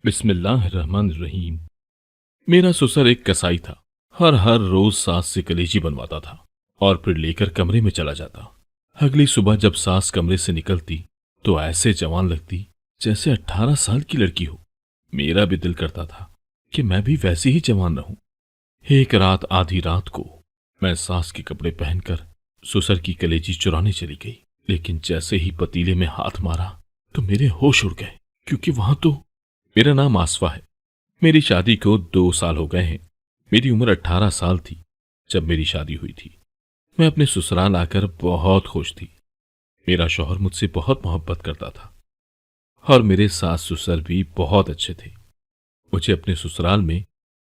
बिस्मिल्लाहिर्रहमानिर्रहीम। मेरा ससुर एक कसाई था। हर रोज सास से कलेजी बनवाता था और फिर लेकर कमरे में चला जाता। अगली सुबह जब सास कमरे से निकलती तो ऐसे जवान लगती जैसे 18 साल की लड़की हो। मेरा भी दिल करता था कि मैं भी वैसी ही जवान रहूं। एक रात आधी रात को मैं सास के कपड़े पहनकर ससुर की कलेजी चुराने चली गई, लेकिन जैसे ही पतीले में हाथ मारा तो मेरे होश उड़ गए, क्योंकि वहां तो मेरा नाम आसफा है। मेरी शादी को 2 साल हो गए हैं। मेरी उम्र 18 साल थी जब मेरी शादी हुई थी। मैं अपने ससुराल आकर बहुत खुश थी। मेरा शौहर मुझसे बहुत मोहब्बत करता था और मेरे सास ससुर भी बहुत अच्छे थे। मुझे अपने ससुराल में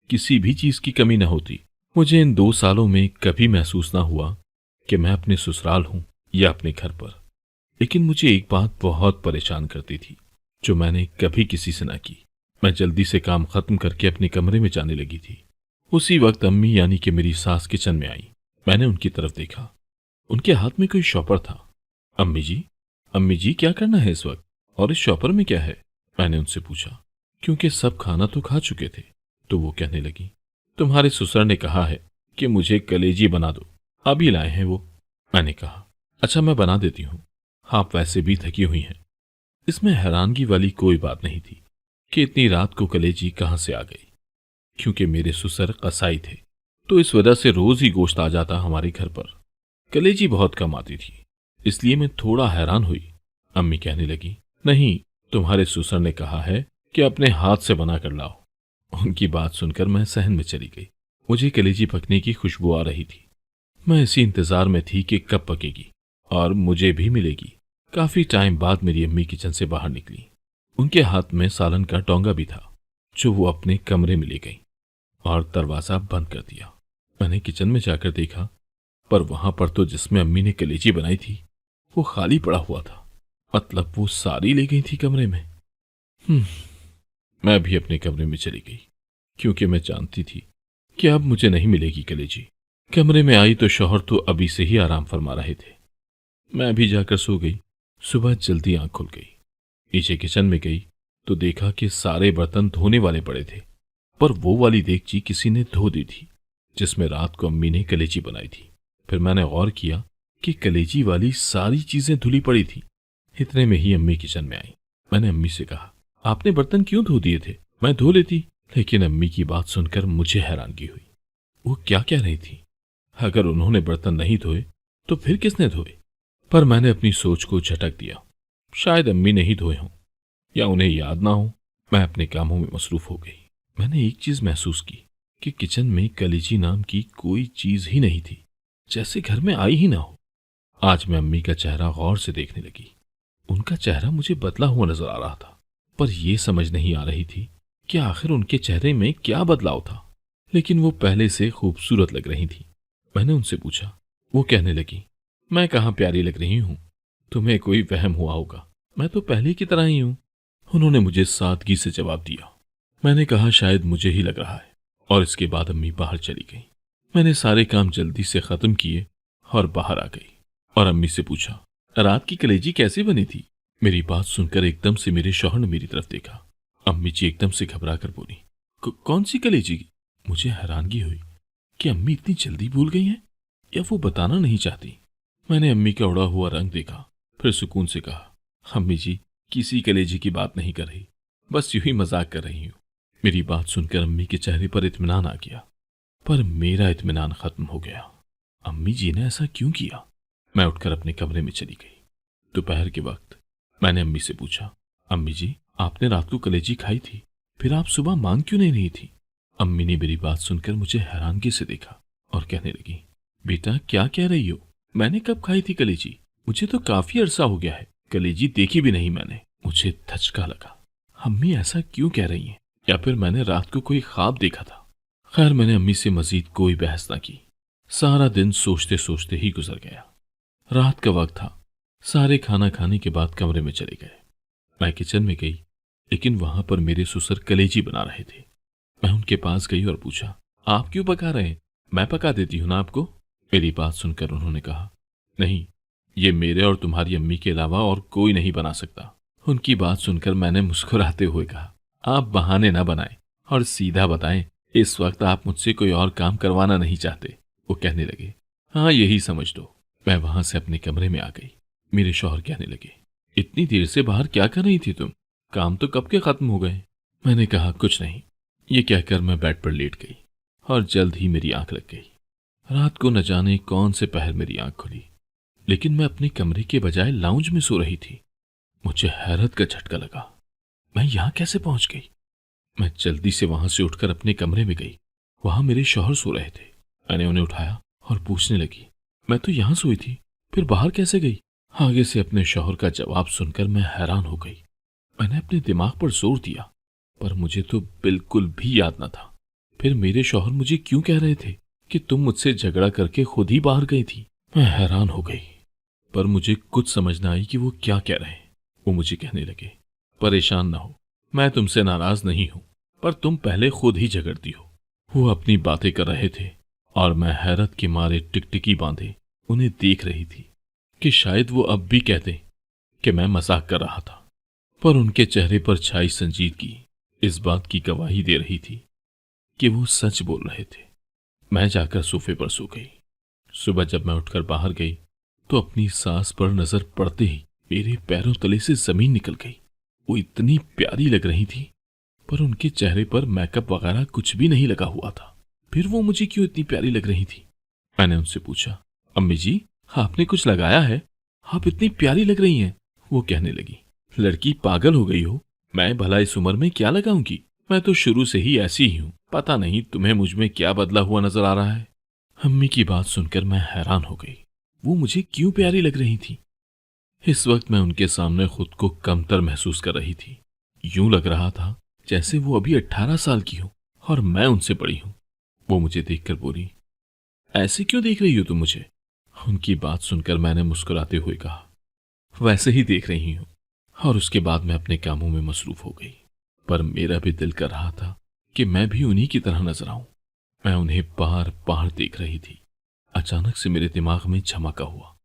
किसी भी चीज की कमी न होती। मुझे इन 2 सालों में कभी महसूस ना हुआ कि मैं अपने ससुराल हूं या अपने घर पर। लेकिन मुझे एक बात बहुत परेशान करती थी, जो मैंने कभी किसी से ना की। मैं जल्दी से काम खत्म करके अपने कमरे में जाने लगी थी। उसी वक्त अम्मी यानी कि मेरी सास किचन में आई। मैंने उनकी तरफ देखा। उनके हाथ में कोई शॉपर था। अम्मी जी क्या करना है इस वक्त, और इस शॉपर में क्या है? मैंने उनसे पूछा, क्योंकि सब खाना तो खा चुके थे। तो वो कहने लगी, तुम्हारे ससुर ने कहा है कि मुझे कलेजी बना दो, अभी लाए हैं वो। मैंने कहा, अच्छा मैं बना देती हूँ, आप वैसे भी थकी हुई हैं। इसमें हैरानगी वाली कोई बात नहीं थी कि इतनी रात को कलेजी कहां से आ गई। क्योंकि मेरे ससुर कसाई थे तो इस वजह से रोज ही गोश्त आ जाता हमारे घर पर। कलेजी बहुत कम आती थी, इसलिए मैं थोड़ा हैरान हुई। अम्मी कहने लगी, नहीं, तुम्हारे ससुर ने कहा है कि अपने हाथ से बना कर लाओ। उनकी बात सुनकर मैं सहन में चली गई। मुझे कलेजी पकने की खुशबू आ रही थी। मैं इसी इंतजार में थी कि कब पकेगी और मुझे भी मिलेगी। काफी टाइम बाद मेरी अम्मी किचन से बाहर निकली। उनके हाथ में सालन का डोंगा भी था, जो वो अपने कमरे में ले गई और दरवाजा बंद कर दिया। मैंने किचन में जाकर देखा, पर वहां पर तो जिसमें अम्मी ने कलेजी बनाई थी वो खाली पड़ा हुआ था। मतलब वो सारी ले गई थी कमरे में। हम्म, मैं भी अपने कमरे में चली गई, क्योंकि मैं जानती थी कि अब मुझे नहीं मिलेगी कलेजी। कमरे में आई तो शौहर तो अभी से ही आराम फरमा रहे थे। मैं भी जाकर सो गई। सुबह जल्दी आंख खुल गई। नीचे किचन में गई तो देखा कि सारे बर्तन धोने वाले पड़े थे, पर वो वाली देगची किसी ने धो दी थी जिसमें रात को अम्मी ने कलेजी बनाई थी। फिर मैंने गौर किया कि कलेजी वाली सारी चीजें धुली पड़ी थी। इतने में ही अम्मी किचन में आई। मैंने अम्मी से कहा, आपने बर्तन क्यों धो दिए थे? मैं धो लेती। लेकिन अम्मी की बात सुनकर मुझे हैरानगी हुई। वो क्या कह रही थी? अगर उन्होंने बर्तन नहीं धोए तो फिर किसने धोए? पर मैंने अपनी सोच को झटक दिया। शायद अम्मी नहीं धोए हों या उन्हें याद ना हो। मैं अपने कामों में मसरूफ हो गई। मैंने एक चीज महसूस की कि किचन में कलेजी नाम की कोई चीज ही नहीं थी, जैसे घर में आई ही ना हो। आज मैं अम्मी का चेहरा गौर से देखने लगी। उनका चेहरा मुझे बदला हुआ नजर आ रहा था, पर यह समझ नहीं आ रही थी कि आखिर उनके चेहरे में क्या बदलाव था। लेकिन वो पहले से खूबसूरत लग रही थी। मैंने उनसे पूछा। वो कहने लगी, मैं कहाँ प्यारी लग रही हूं, तुम्हें कोई वहम हुआ होगा, मैं तो पहले की तरह ही हूं। उन्होंने मुझे सादगी से जवाब दिया। मैंने कहा, शायद मुझे ही लग रहा है, और इसके बाद अम्मी बाहर चली गई। मैंने सारे काम जल्दी से खत्म किए और बाहर आ गई और अम्मी से पूछा, रात की कलेजी कैसी बनी थी? मेरी बात सुनकर एकदम से मेरे शौहर ने मेरी तरफ देखा। अम्मी जी एकदम से घबरा कर बोली, कौन सी कलेजी? मुझे हैरानगी हुई कि अम्मी इतनी जल्दी भूल गई हैं या वो बताना नहीं चाहती। मैंने अम्मी का उड़ा हुआ रंग देखा, फिर सुकून से कहा, अम्मी जी किसी कलेजी की बात नहीं कर रही, बस यूं ही मजाक कर रही हूं। मेरी बात सुनकर अम्मी के चेहरे पर इत्मीनान आ गया, पर मेरा इत्मीनान खत्म हो गया। अम्मी जी ने ऐसा क्यों किया? मैं उठकर अपने कमरे में चली गई। दोपहर के वक्त मैंने अम्मी से पूछा, अम्मी जी आपने रात को कलेजी खाई थी, फिर आप सुबह मांग क्यों नहीं रही थी? अम्मी ने मेरी बात सुनकर मुझे हैरानगी से देखा और कहने लगी, बेटा क्या कह रही हो? मैंने कब खाई थी कलेजी? मुझे तो काफी अरसा हो गया है, कलेजी देखी भी नहीं मैंने। मुझे धचका लगा। अम्मी ऐसा क्यों कह रही हैं? या फिर मैंने रात को कोई ख्वाब देखा था? खैर मैंने अम्मी से मजीद कोई बहस ना की। सारा दिन सोचते सोचते ही गुजर गया। रात का वक्त था। सारे खाना खाने के बाद कमरे में चले गए। मैं किचन में गई, लेकिन वहां पर मेरे ससुर कलेजी बना रहे थे। मैं उनके पास गई और पूछा, आप क्यों पका रहे हैं? मैं पका देती हूं ना आपको। मेरी बात सुनकर उन्होंने कहा, नहीं, ये मेरे और तुम्हारी अम्मी के अलावा और कोई नहीं बना सकता। उनकी बात सुनकर मैंने मुस्कुराते हुए कहा, आप बहाने ना बनाएं और सीधा बताएं, इस वक्त आप मुझसे कोई और काम करवाना नहीं चाहते, वो कहने लगे। हाँ, यही समझ लो। मैं वहां से अपने कमरे में आ गई। मेरे शौहर कहने लगे, इतनी देर से बाहर क्या कर रही थी तुम? काम तो कब के खत्म हो गए। मैंने कहा, कुछ नहीं। ये कहकर मैं बेड पर लेट गई और जल्द ही मेरी आंख लग गई। रात को न जाने कौन से पहर मेरी आंख खुली, लेकिन मैं अपने कमरे के बजाय लाउंज में सो रही थी। मुझे हैरत का झटका लगा, मैं यहां कैसे पहुंच गई? मैं जल्दी से वहां से उठकर अपने कमरे में गई। वहां मेरे शौहर सो रहे थे। मैंने उन्हें उठाया और पूछने लगी, मैं तो यहां सोई थी, फिर बाहर कैसे गई? आगे से अपने शौहर का जवाब सुनकर मैं हैरान हो गई। मैंने अपने दिमाग पर जोर दिया, पर मुझे तो बिल्कुल भी याद न था। फिर मेरे शौहर मुझे क्यों कह रहे थे कि तुम मुझसे झगड़ा करके खुद ही बाहर गई थी? मैं हैरान हो गई, पर मुझे कुछ समझ न आई कि वो क्या कह रहे हैं। वो मुझे कहने लगे, परेशान ना हो, मैं तुमसे नाराज नहीं हूं, पर तुम पहले खुद ही झगड़ती हो। वो अपनी बातें कर रहे थे और मैं हैरत के मारे टिकटिकी बांधे उन्हें देख रही थी कि शायद वो अब भी कहते कि मैं मजाक कर रहा था। पर उनके चेहरे पर छाई संजीदगी इस बात की गवाही दे रही थी कि वो सच बोल रहे थे। मैं जाकर सोफे पर सो गई। सुबह जब मैं उठकर बाहर गई तो अपनी सास पर नजर पड़ते ही मेरे पैरों तले से जमीन निकल गई। वो इतनी प्यारी लग रही थी, पर उनके चेहरे पर मेकअप वगैरह कुछ भी नहीं लगा हुआ था। फिर वो मुझे क्यों इतनी प्यारी लग रही थी? मैंने उनसे पूछा, अम्मी जी, आपने कुछ लगाया है? आप इतनी प्यारी लग रही हैं। वो कहने लगी, लड़की पागल हो गई हो, मैं भला इस उम्र में क्या लगाऊंगी? मैं तो शुरू से ही ऐसी ही हूं। पता नहीं तुम्हें मुझ में क्या बदला हुआ नजर आ रहा है। अम्मी की बात सुनकर मैं हैरान हो गई। वो मुझे क्यों प्यारी लग रही थी? इस वक्त मैं उनके सामने खुद को कमतर महसूस कर रही थी। यूं लग रहा था जैसे वो अभी 18 साल की हो और मैं उनसे बड़ी हूं। वो मुझे देखकर बोली, ऐसे क्यों देख रही हो तुम मुझे? उनकी बात सुनकर मैंने मुस्कुराते हुए कहा, वैसे ही देख रही हूं। और उसके बाद मैं अपने कामों में मसरूफ हो गई। पर मेरा भी दिल कर रहा था कि मैं भी उन्हीं की तरह नजर आऊं। मैं उन्हें बार बार देख रही थी। अचानक से मेरे दिमाग में झमाका हुआ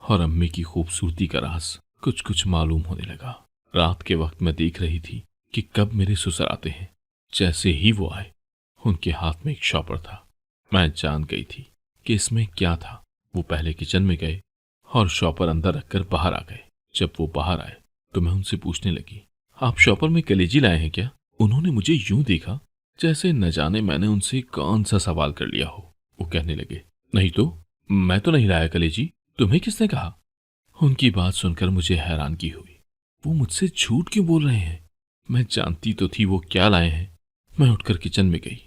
और अम्मी की खूबसूरती का राज कुछ कुछ मालूम होने लगा। रात के वक्त मैं देख रही थी कि कब मेरे ससुर आते हैं। जैसे ही वो आए, उनके हाथ में एक शॉपर था। मैं जान गई थी कि इसमें क्या था। वो पहले किचन में गए और शॉपर अंदर रखकर बाहर आ गए। जब वो बाहर आए तो मैं उनसे पूछने लगी, आप शॉपर में कलेजी लाए हैं क्या? उन्होंने मुझे यूं देखा जैसे न जाने मैंने उनसे कौन सा सवाल कर लिया हो। वो कहने लगे, नहीं तो, मैं तो नहीं लाया कलेजी, तुम्हें किसने कहा? उनकी बात सुनकर मुझे हैरानगी हुई। वो मुझसे झूठ क्यों बोल रहे हैं? मैं जानती तो थी वो क्या लाए हैं। मैं उठकर किचन में गई,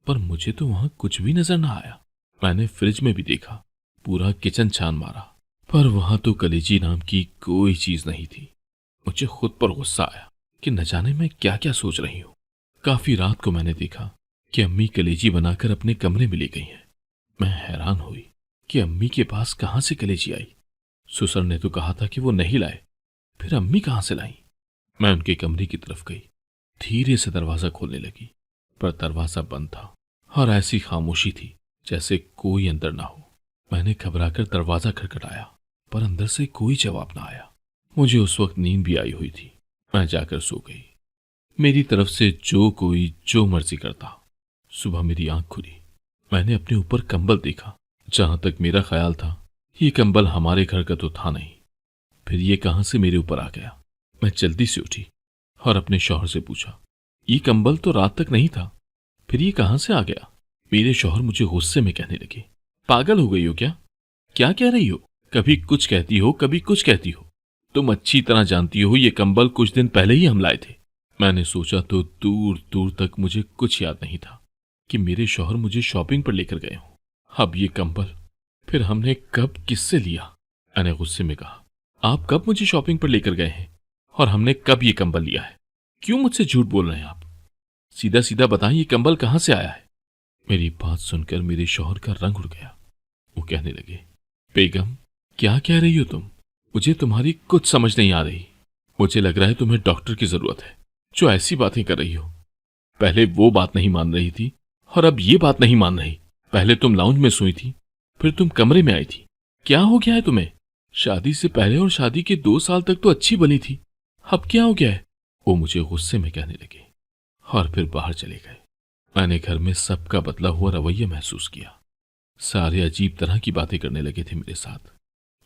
पर मुझे तो वहां कुछ भी नजर न आया। मैंने फ्रिज में भी देखा, पूरा किचन छान मारा, पर वहां तो कलेजी नाम की कोई चीज नहीं थी। मुझे खुद पर गुस्सा आया कि न जाने मैं क्या क्या सोच रही हूं। काफी रात को मैंने देखा कि अम्मी कलेजी बनाकर अपने कमरे में ले गई हैं। मैं हैरान हुई कि अम्मी के पास कहां से कलेजी आई। ससुर ने तो कहा था कि वो नहीं लाए, फिर अम्मी कहां से लाई? मैं उनके कमरे की तरफ गई, धीरे से दरवाजा खोलने लगी, पर दरवाजा बंद था और ऐसी खामोशी थी जैसे कोई अंदर ना हो। मैंने घबराकर दरवाजा खटखटाया, पर अंदर से कोई जवाब ना आया। मुझे उस वक्त नींद भी आई हुई थी। मैं जाकर सो गई। मेरी तरफ से जो कोई जो मर्जी करता। सुबह मेरी आंख खुली। मैंने अपने ऊपर कंबल देखा। जहां तक मेरा ख्याल था, ये कंबल हमारे घर का तो था नहीं। फिर ये कहां से मेरे ऊपर आ गया? मैं जल्दी से उठी और अपने शौहर से पूछा, ये कंबल तो रात तक नहीं था, फिर ये कहां से आ गया? मेरे शौहर मुझे गुस्से में कहने लगे, पागल हो गई हो क्या? क्या कह रही हो? कभी कुछ कहती हो, कभी कुछ कहती हो। तुम अच्छी तरह जानती हो ये कंबल कुछ दिन पहले ही हम लाए थे। मैंने सोचा तो दूर दूर तक मुझे कुछ याद नहीं था कि मेरे शौहर मुझे शॉपिंग पर लेकर गए हों। अब ये कंबल फिर हमने कब किससे लिया? मैंने गुस्से में कहा, आप कब मुझे शॉपिंग पर लेकर गए हैं और हमने कब ये कंबल लिया है? क्यों मुझसे झूठ बोल रहे हैं आप? सीधा सीधा बताएं, ये कंबल कहां से आया है? मेरी बात सुनकर मेरे शौहर का रंग उड़ गया। वो कहने लगे, बेगम, क्या कह रही हो तुम? मुझे तुम्हारी कुछ समझ नहीं आ रही। मुझे लग रहा है तुम्हें डॉक्टर की जरूरत है, जो ऐसी बातें कर रही हो। पहले वो बात नहीं मान रही थी और अब ये बात नहीं मान रही। पहले तुम लाउंज में सोई थी, फिर तुम कमरे में आई थी। क्या हो गया है तुम्हें? शादी से पहले और शादी के 2 साल तक तो अच्छी बनी थी, अब क्या हो गया है? वो मुझे गुस्से में कहने लगे, और फिर बाहर चले गए। मैंने घर में सबका बदला हुआ रवैया महसूस किया। सारे अजीब तरह की बातें करने लगे थे मेरे साथ।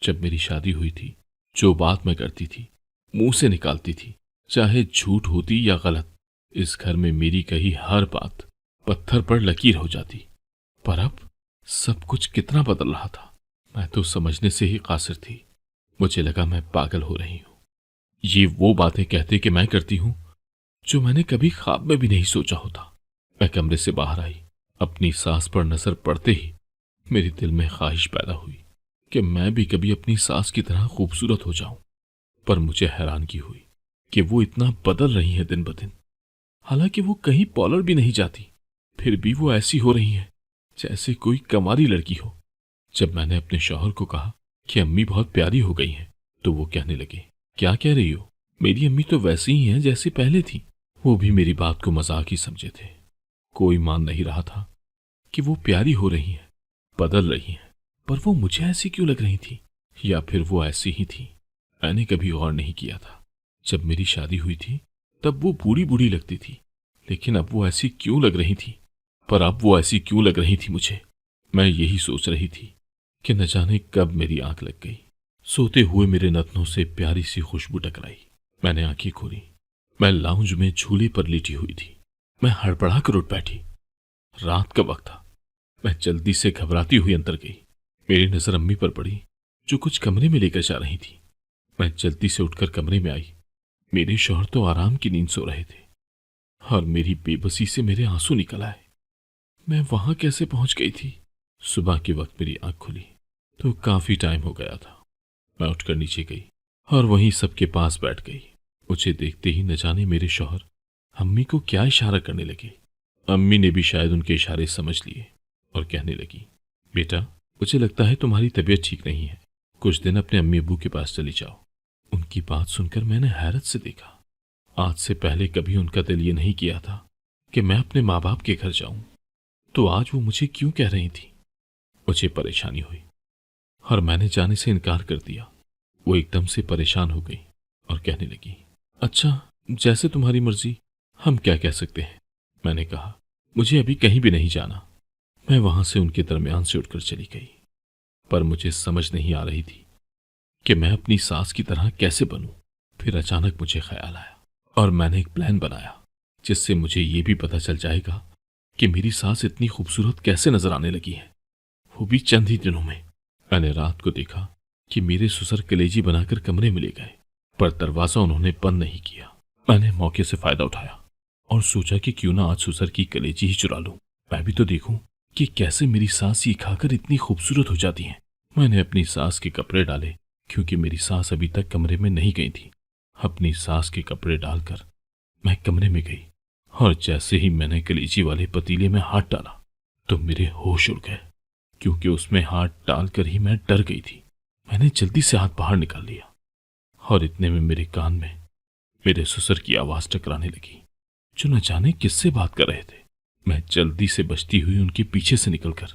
जब मेरी शादी हुई थी, जो बात मैं करती थी, मुंह से निकालती थी, चाहे झूठ होती या गलत, इस घर में मेरी कही हर बात पत्थर पर लकीर हो जाती। पर अब सब कुछ कितना बदल रहा था। मैं तो समझने से ही कासिर थी। मुझे लगा मैं पागल हो रही हूं। ये वो बातें कहते कि मैं करती हूं जो मैंने कभी ख्वाब में भी नहीं सोचा होता। मैं कमरे से बाहर आई। अपनी सास पर नजर पड़ते ही मेरे दिल में ख्वाहिश पैदा हुई कि मैं भी कभी अपनी सास की तरह खूबसूरत हो जाऊं। पर मुझे हैरानगी हुई कि वो इतना बदल रही हैं दिन ब दिन। हालांकि वो कहीं पॉलर भी नहीं जाती, फिर भी वो ऐसी हो रही हैं जैसे कोई कमारी लड़की हो। जब मैंने अपने शौहर को कहा कि अम्मी बहुत प्यारी हो गई हैं, तो वो कहने लगे, क्या कह रही हो? मेरी अम्मी तो वैसी ही हैं जैसी पहले थी। वो भी मेरी बात को मजाक ही समझे थे। कोई मान नहीं रहा था कि वो प्यारी हो रही हैं, बदल रही हैं। पर वो मुझे ऐसी क्यों लग रही थी, या फिर वो ऐसी ही थी? मैंने कभी गौर नहीं किया था। जब मेरी शादी हुई थी तब वो बूढ़ी बूढ़ी लगती थी, लेकिन अब वो ऐसी क्यों लग रही थी? पर अब वो ऐसी क्यों लग रही थी मुझे? मैं यही सोच रही थी कि न जाने कब मेरी आंख लग गई। सोते हुए मेरे नथनों से प्यारी सी खुशबू टकराई। मैंने आंखें खोली। मैं लाउंज में झूले पर लेटी हुई थी। मैं हड़बड़ा कर उठ बैठी। रात का वक्त था। मैं जल्दी से घबराती हुई अंदर गई। मेरी नजर अम्मी पर पड़ी, जो कुछ कमरे में लेकर जा रही थी। मैं जल्दी से उठकर कमरे में आई। मेरे शौहर तो आराम की नींद सो रहे थे और मेरी बेबसी से मेरे आंसू निकल आए। मैं वहां कैसे पहुंच गई थी? सुबह के वक्त मेरी आंख खुली तो काफी टाइम हो गया था। मैं उठकर नीचे गई और वहीं सबके पास बैठ गई। मुझे देखते ही न जाने मेरे शौहर अम्मी को क्या इशारा करने लगे। अम्मी ने भी शायद उनके इशारे समझ लिए और कहने लगी, बेटा, मुझे लगता है तुम्हारी तबीयत ठीक नहीं है। कुछ दिन अपने अम्मी अब्बू के पास चली जाओ। उनकी बात सुनकर मैंने हैरत से देखा। आज से पहले कभी उनका दिल ये नहीं किया था कि मैं अपने माँ बाप के घर जाऊं, तो आज वो मुझे क्यों कह रही थी? मुझे परेशानी हुई और मैंने जाने से इनकार कर दिया। वो एकदम से परेशान हो गई और कहने लगी, अच्छा, जैसे तुम्हारी मर्जी, हम क्या कह सकते हैं। मैंने कहा, मुझे अभी कहीं भी नहीं जाना। मैं वहां से उनके दरमियान से उठकर चली गई। पर मुझे समझ नहीं आ रही थी कि मैं अपनी सास की तरह कैसे बनूं। फिर अचानक मुझे ख्याल आया और मैंने एक प्लान बनाया जिससे मुझे ये भी पता चल जाएगा कि मेरी सास इतनी खूबसूरत कैसे नजर आने लगी है, वो भी चंद ही दिनों में। मैंने रात को देखा कि मेरे ससुर कलेजी बनाकर कमरे में ले गए, पर दरवाजा उन्होंने बंद नहीं किया। मैंने मौके से फायदा उठाया और सोचा कि क्यों ना आज ससुर की कलेजी ही चुरा लूं। मैं भी तो देखूं कि कैसे मेरी सास ये खाकर इतनी खूबसूरत हो जाती है। मैंने अपनी सास के कपड़े डाले, क्योंकि मेरी सास अभी तक कमरे में नहीं गई थी। अपनी सास के कपड़े डालकर मैं कमरे में गई और जैसे ही मैंने कलेजी वाले पतीले में हाथ डाला तो मेरे होश उड़ गए, क्योंकि उसमें हाथ डालकर ही मैं डर गई थी। मैंने जल्दी से हाथ बाहर निकाल लिया और इतने में मेरे कान में मेरे ससुर की आवाज टकराने लगी, जो न जाने किससे बात कर रहे थे। मैं जल्दी से बचती हुई उनके पीछे से निकलकर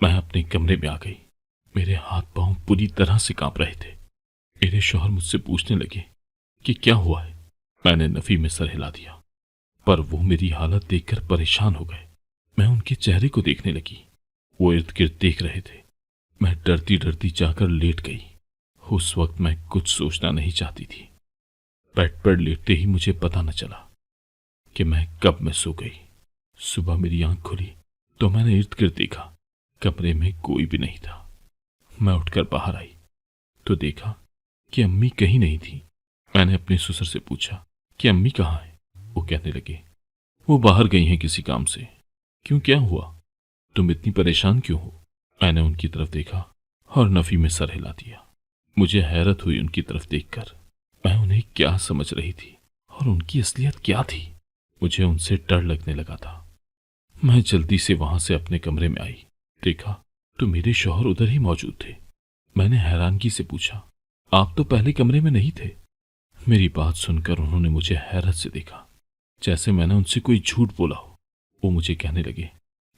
मैं अपने कमरे में आ गई। मेरे हाथ पांव पूरी तरह से कांप रहे थे। मेरे शौहर मुझसे पूछने लगे कि क्या हुआ है। मैंने नफी में सर हिला दिया, पर वो मेरी हालत देखकर परेशान हो गए। मैं उनके चेहरे को देखने लगी। वो इर्द गिर्द देख रहे थे। मैं डरती डरती जाकर लेट गई। उस वक्त मैं कुछ सोचना नहीं चाहती थी। बेड पर लेटते ही मुझे पता न चला कि मैं कब में सो गई। सुबह मेरी आंख खुली तो मैंने इर्द गिर्द देखा। कमरे में कोई भी नहीं था। मैं उठकर बाहर आई तो देखा कि अम्मी कहीं नहीं थी। मैंने अपने ससुर से पूछा कि अम्मी कहाँ है। वो कहने लगे, वो बाहर गई हैं किसी काम से। क्यों, क्या हुआ? तुम इतनी परेशान क्यों हो? मैंने उनकी तरफ देखा और नफी में सर हिला दिया। मुझे हैरत हुई उनकी तरफ देखकर। मैं उन्हें क्या समझ रही थी और उनकी असलियत क्या थी। मुझे उनसे डर लगने लगा था। मैं जल्दी से वहां से अपने कमरे में आई। देखा तो मेरे शौहर उधर ही मौजूद थे। मैंने हैरानगी से पूछा, आप तो पहले कमरे में नहीं थे? मेरी बात सुनकर उन्होंने मुझे हैरत से देखा, जैसे मैंने उनसे कोई झूठ बोला हो। वो मुझे कहने लगे,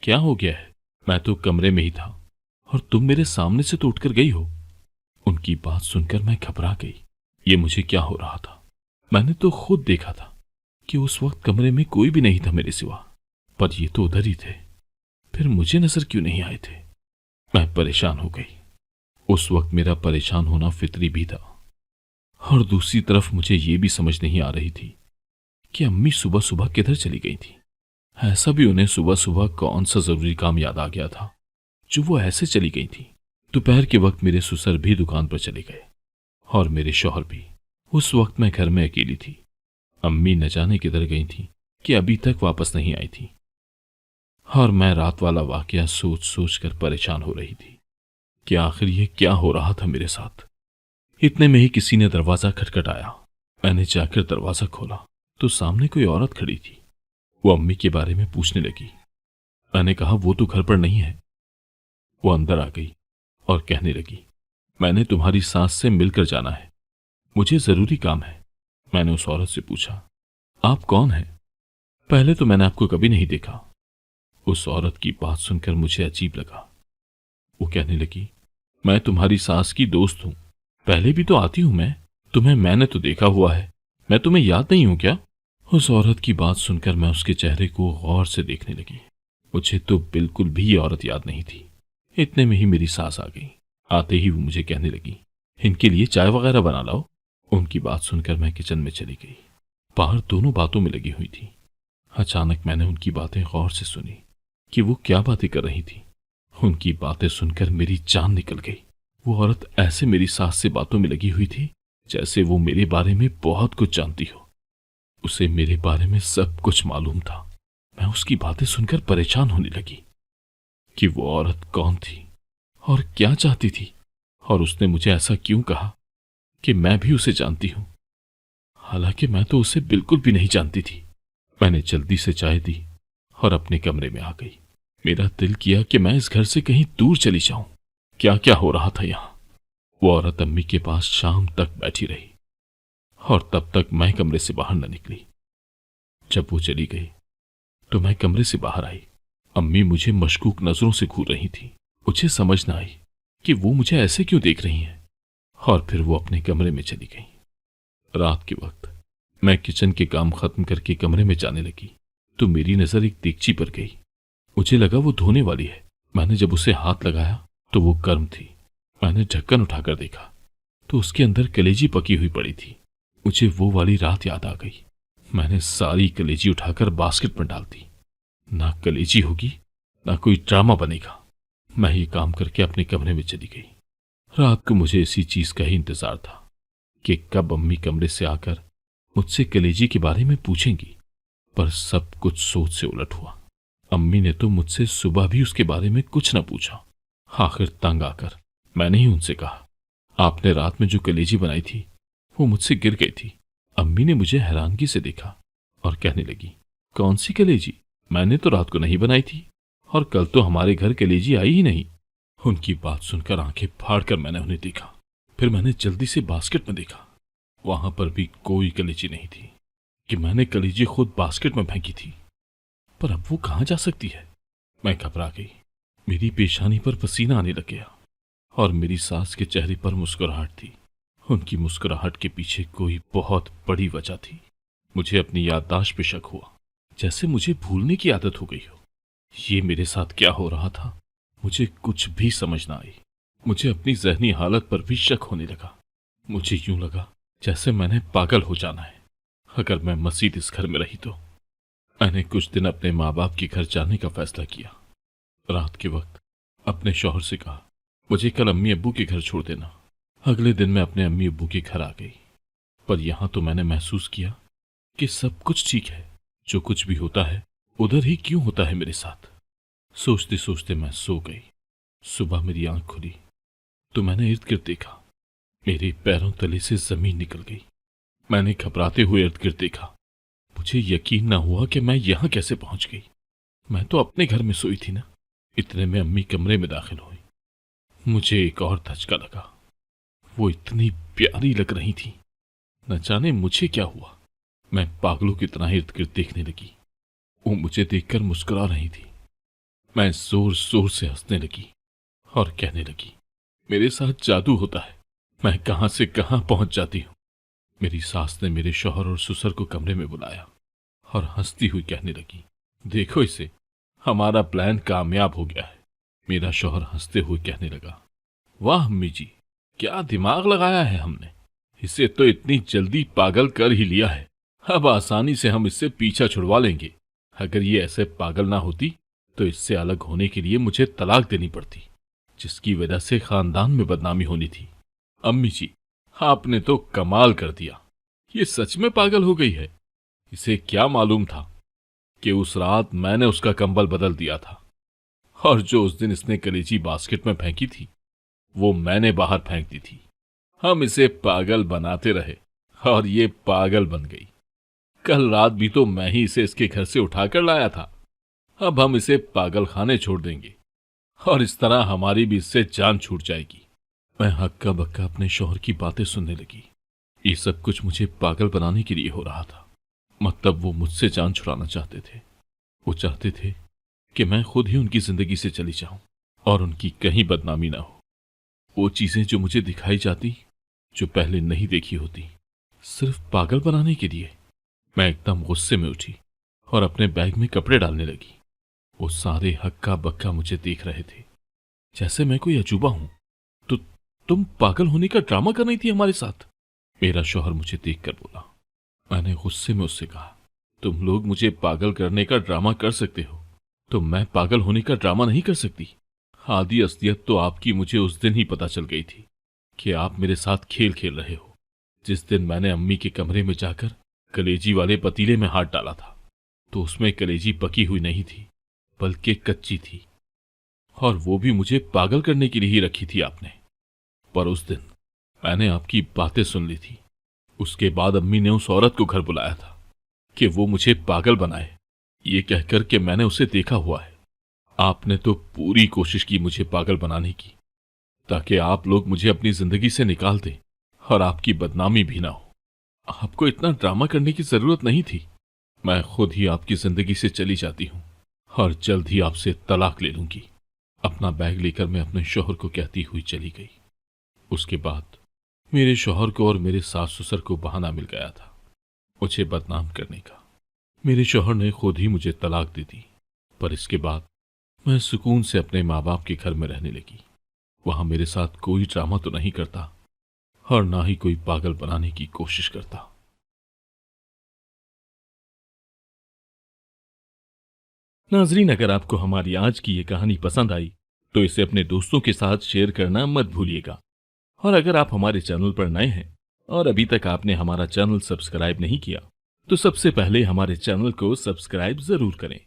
क्या हो गया है? मैं तो कमरे में ही था और तुम मेरे सामने से तो उठकर गई हो। उनकी बात सुनकर मैं घबरा गई। ये मुझे क्या हो रहा था? मैंने तो खुद देखा था कि उस वक्त कमरे में कोई भी नहीं था मेरे सिवा, पर ये तो उधर ही थे। फिर मुझे नजर क्यों नहीं आए थे? मैं परेशान हो गई। उस वक्त मेरा परेशान होना फितरी भी था, और दूसरी तरफ मुझे ये भी समझ नहीं आ रही थी कि अम्मी सुबह सुबह किधर चली गई थी। ऐसा भी उन्हें सुबह सुबह कौन सा जरूरी काम याद आ गया था जो वो ऐसे चली गई थी। दोपहर के वक्त मेरे ससुर भी दुकान पर चले गए और मेरे शौहर भी। उस वक्त मैं घर में अकेली थी। अम्मी न जाने किधर गई थी कि अभी तक वापस नहीं आई थी, और मैं रात वाला वाकया सोच सोच कर परेशान हो रही थी कि आखिर ये क्या हो रहा था मेरे साथ। इतने में ही किसी ने दरवाजा खटखटाया। मैंने जाकर दरवाजा खोला तो सामने कोई औरत खड़ी थी। वो अम्मी के बारे में पूछने लगी। मैंने कहा वो तो घर पर नहीं है। वो अंदर आ गई और कहने लगी, मैंने तुम्हारी सास से मिलकर जाना है, मुझे जरूरी काम है। मैंने उस औरत से पूछा, आप कौन हैं? पहले तो मैंने आपको कभी नहीं देखा। उस औरत की बात सुनकर मुझे अजीब लगा। वो कहने लगी, मैं तुम्हारी सास की दोस्त हूं, पहले भी तो आती हूं मैं, तुम्हें मैंने तो देखा हुआ है, मैं तुम्हें याद नहीं हूं क्या? उस औरत की बात सुनकर मैं उसके चेहरे को गौर से देखने लगी। मुझे तो बिल्कुल भी ये औरत याद नहीं थी। इतने में ही मेरी सास आ गई। आते ही वो मुझे कहने लगी, इनके लिए चाय वगैरह बना लाओ। उनकी बात सुनकर मैं किचन में चली गई। बाहर दोनों बातों में लगी हुई थी। अचानक मैंने उनकी बातें गौर से सुनी कि वो क्या बातें कर रही थी। उनकी बातें सुनकर मेरी जान निकल गई। वो औरत ऐसे मेरी सास से बातों में लगी हुई थी जैसे वो मेरे बारे में बहुत कुछ जानती हो। उसे मेरे बारे में सब कुछ मालूम था। मैं उसकी बातें सुनकर परेशान होने लगी कि वो औरत कौन थी और क्या चाहती थी, और उसने मुझे ऐसा क्यों कहा कि मैं भी उसे जानती हूं, हालांकि मैं तो उसे बिल्कुल भी नहीं जानती थी। मैंने जल्दी से चाय दी और अपने कमरे में आ गई। मेरा दिल किया कि मैं इस घर से कहीं दूर चली जाऊं। क्या क्या हो रहा था यहां। वो औरत अम्मी के पास शाम तक बैठी रही और तब तक मैं कमरे से बाहर न निकली। जब वो चली गई तो मैं कमरे से बाहर आई। अम्मी मुझे मशकूक नजरों से घूर रही थी। मुझे समझ न आई कि वो मुझे ऐसे क्यों देख रही हैं, और फिर वो अपने कमरे में चली गई। रात के वक्त मैं किचन के काम खत्म करके कमरे में जाने लगी तो मेरी नजर एक देगची पर गई। मुझे लगा वो धोने वाली है। मैंने जब उसे हाथ लगाया तो वो गर्म थी। मैंने ढक्कन उठाकर देखा तो उसके अंदर कलेजी पकी हुई पड़ी थी। मुझे वो वाली रात याद आ गई। मैंने सारी कलेजी उठाकर बास्केट में डाल दी। ना कलेजी होगी ना कोई ड्रामा बनेगा। मैं ये काम करके अपने कमरे में चली गई। रात को मुझे इसी चीज का ही इंतजार था कि कब अम्मी कमरे से आकर मुझसे कलेजी के बारे में पूछेंगी, पर सब कुछ सोच से उलट हुआ। अम्मी ने तो मुझसे सुबह भी उसके बारे में कुछ न पूछा। आखिर तंग आकर मैंने ही उनसे कहा, आपने रात में जो कलेजी बनाई थी वो मुझसे गिर गई थी। अम्मी ने मुझे हैरानगी से देखा और कहने लगी, कौन सी कलेजी? मैंने तो रात को नहीं बनाई थी, और कल तो हमारे घर कलेजी आई ही नहीं। उनकी बात सुनकर आंखें फाड़कर मैंने उन्हें देखा। फिर मैंने जल्दी से बास्केट में देखा। वहां पर भी कोई कलेजी नहीं थी कि मैंने कलेजी खुद बास्केट में फेंकी थी। पर अब वो कहां जा सकती है? मैं घबरा गई। मेरी पेशानी पर पसीना आने लग गया और मेरी सास के चेहरे पर मुस्कुराहट थी। उनकी मुस्कुराहट के पीछे कोई बहुत बड़ी वजह थी। मुझे अपनी याददाश्त पे शक हुआ, जैसे मुझे भूलने की आदत हो गई हो। ये मेरे साथ क्या हो रहा था, मुझे कुछ भी समझ ना आई। मुझे अपनी जहनी हालत पर भी शक होने लगा। मुझे यूं लगा जैसे मैंने पागल हो जाना है अगर मैं मजीद इस घर में रही तो। मैंने कुछ दिन अपने माँ बाप के घर जाने का फैसला किया। रात के वक्त अपने शौहर से कहा, मुझे कल अम्मी अब्बू के घर छोड़ देना। अगले दिन मैं अपने अम्मी अब्बू के घर आ गई। पर यहां तो मैंने महसूस किया कि सब कुछ ठीक है। जो कुछ भी होता है उधर ही क्यों होता है मेरे साथ। सोचते सोचते मैं सो गई। सुबह मेरी आंख खुली तो मैंने इर्द गिर्द देखा। मेरे पैरों तले से जमीन निकल गई। मैंने घबराते हुए इर्द गिर्द देखा। मुझे यकीन न हुआ कि मैं यहां कैसे पहुंच गई। मैं तो अपने घर में सोई थी ना। इतने में अम्मी कमरे में दाखिल हुई। मुझे एक और धचका लगा। वो इतनी प्यारी लग रही थी। न जाने मुझे क्या हुआ। मैं पागलों की तरह इर्द गिर्द देखने लगी। वो मुझे देखकर मुस्कुरा रही थी। मैं जोर जोर से हंसने लगी और कहने लगी, मेरे साथ जादू होता है, मैं कहां से कहां पहुंच जाती हूं। मेरी सास ने मेरे शौहर और ससुर को कमरे में बुलाया और हंसती हुई कहने लगी, देखो इसे, हमारा प्लान कामयाब हो गया है। मेरा शौहर हंसते हुए कहने लगा, वाह अम्मी जी, क्या दिमाग लगाया है हमने। इसे तो इतनी जल्दी पागल कर ही लिया है। अब आसानी से हम इससे पीछा छुड़वा लेंगे। अगर ये ऐसे पागल ना होती तो इससे अलग होने के लिए मुझे तलाक देनी पड़ती, जिसकी वजह से खानदान में बदनामी होनी थी। अम्मी जी, आपने तो कमाल कर दिया। ये सच में पागल हो गई है। इसे क्या मालूम था कि उस रात मैंने उसका कंबल बदल दिया था, और जो उस दिन इसने कलेजी बास्केट में फेंकी थी वो मैंने बाहर फेंक दी थी। हम इसे पागल बनाते रहे और ये पागल बन गई। कल रात भी तो मैं ही इसे इसके घर से उठाकर लाया था। अब हम इसे पागल खाने छोड़ देंगे और इस तरह हमारी भी इससे जान छूट जाएगी। मैं हक्का बक्का अपने शौहर की बातें सुनने लगी। ये सब कुछ मुझे पागल बनाने के लिए हो रहा था। मतलब वो मुझसे जान छुड़ाना चाहते थे। वो चाहते थे कि मैं खुद ही उनकी जिंदगी से चली जाऊं और उनकी कहीं बदनामी ना हो। वो चीजें जो मुझे दिखाई जाती, जो पहले नहीं देखी होती, सिर्फ पागल बनाने के लिए। मैं एकदम गुस्से में उठी और अपने बैग में कपड़े डालने लगी। वो सारे हक्का बक्का मुझे देख रहे थे जैसे मैं कोई अजूबा हूं। तो तुम पागल होने का ड्रामा कर रही थी हमारे साथ, मेरा शौहर मुझे देखकर बोला। मैंने गुस्से में उससे कहा, तुम लोग मुझे पागल करने का ड्रामा कर सकते हो, तो मैं पागल होने का ड्रामा नहीं कर सकती। आधी असलियत तो आपकी मुझे उस दिन ही पता चल गई थी कि आप मेरे साथ खेल खेल रहे हो। जिस दिन मैंने अम्मी के कमरे में जाकर कलेजी वाले पतीले में हाथ डाला था तो उसमें कलेजी पकी हुई नहीं थी बल्कि कच्ची थी, और वो भी मुझे पागल करने के लिए ही रखी थी आपने। पर उस दिन मैंने आपकी बातें सुन ली थी। उसके बाद अम्मी ने उस औरत को घर बुलाया था कि वो मुझे पागल बनाए, ये कहकर कि मैंने उसे देखा हुआ है। आपने तो पूरी कोशिश की मुझे पागल बनाने की, ताकि आप लोग मुझे अपनी जिंदगी से निकाल दें और आपकी बदनामी भी ना हो। आपको इतना ड्रामा करने की जरूरत नहीं थी। मैं खुद ही आपकी जिंदगी से चली जाती हूं और जल्द ही आपसे तलाक ले लूंगी। अपना बैग लेकर मैं अपने शौहर को कहती हुई चली गई। उसके बाद मेरे शौहर को और मेरे सास ससुर को बहाना मिल गया था मुझे बदनाम करने का। मेरे शौहर ने खुद ही मुझे तलाक दे दी। पर इसके बाद मैं सुकून से अपने माँ बाप के घर में रहने लगी। वहां मेरे साथ कोई ड्रामा तो नहीं करता और ना ही कोई पागल बनाने की कोशिश करता। नाजरीन, अगर आपको हमारी आज की ये कहानी पसंद आई तो इसे अपने दोस्तों के साथ शेयर करना मत भूलिएगा। और अगर आप हमारे चैनल पर नए हैं और अभी तक आपने हमारा चैनल सब्सक्राइब नहीं किया तो सबसे पहले हमारे चैनल को सब्सक्राइब जरूर करें